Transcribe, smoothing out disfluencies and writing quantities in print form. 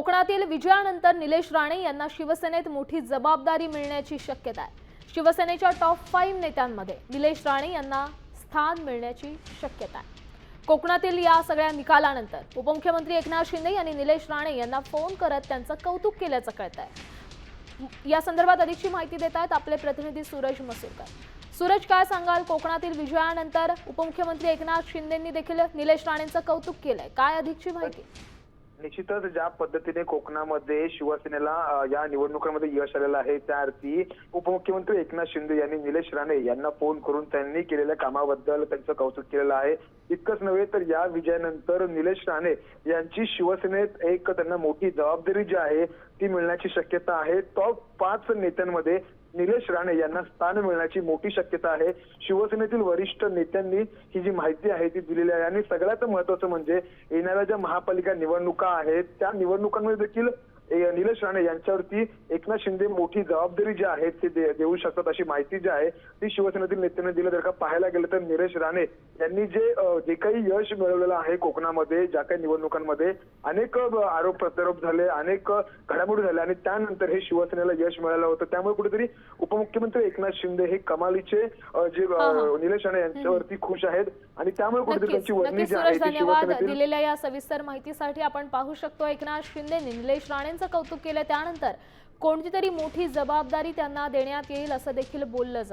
कोकणातील विजयानंतर निलेश राणे यांना शिवसेनेत मोठी जबाबदारी मिळण्याची शक्यता आहे। शिवसेनेच्या टॉप 5 नेत्यांमध्ये निलेश राणे यांना स्थान मिळण्याची शक्यता आहे। कोकणातील या सगळ्या निकालानंतर उपमुख्यमंत्री एकनाथ शिंदे यांनी निलेश राणे यांना फोन करत त्यांचं कौतुक केल्याचं कळतंय। या संदर्भात अधिकची माहिती देत आहेत आपले प्रतिनिधी सूरज मसूरकर। सूरज, काय सांगाल? कोकणातील विजयानंतर उपमुख्यमंत्री एकनाथ शिंदेंनी देखील निलेश राणेंचं कौतुक केलंय, काय अधिकची माहिती? निश्चितच ज्या पद्धतीने कोकणामध्ये शिवसेनेला या निवडणुकांमध्ये यश आलेलं आहे, त्या अर्थी उपमुख्यमंत्री एकनाथ शिंदे यांनी निलेश राणे यांना फोन करून त्यांनी केलेल्या कामाबद्दल त्यांचं कौतुक केलेलं आहे। इतकंच नव्हे तर या विजयानंतर निलेश राणे यांची शिवसेनेत एक त्यांना मोठी जबाबदारी जी आहे ती मिळण्याची शक्यता आहे। टॉप 5 नेत्यांमध्ये निलेश राणे यांना स्थान मिळण्याची मोठी शक्यता आहे। शिवसेनेतील वरिष्ठ नेत्यांनी ही जी माहिती आहे ती दिलेली आहे आणि सगळ्यात महत्त्वाचं म्हणजे येणाऱ्या ज्या महापालिका निवडणुका आहेत त्या निवडणुकांमध्ये देखील निलेश राणे यांच्यावरती एकनाथ शिंदे मोठी जबाबदारी जी आहे ती देऊ शकतात अशी माहिती जी आहे ती शिवसेनेतील नेत्यांनी दिली। जर का पाहायला गेलं तर निलेश राणे यांनी जे काही यश मिळवलेलं आहे कोकणामध्ये, ज्या काही निवडणुकांमध्ये अनेक आरोप प्रत्यारोप झाले, अनेक घडामोडी झाल्या आणि त्यानंतर हे शिवसेनेला यश मिळालं होतं। त्यामुळे कुठेतरी उपमुख्यमंत्री एकनाथ शिंदे हे कमालीचे जे निलेश राणे यांच्यावरती खुश आहेत आणि त्यामुळे कुठेतरी त्यांची वर्णी जी आहे ती धन्यवाद दिलेल्या या सविस्तर माहितीसाठी। आपण पाहू शकतो एकनाथ शिंदेंनी निलेश राणेंचं कौतुक केलं, त्यानंतर कोणतीतरी मोठी जबाबदारी त्यांना देण्यात येईल असं देखील बोललं जातं।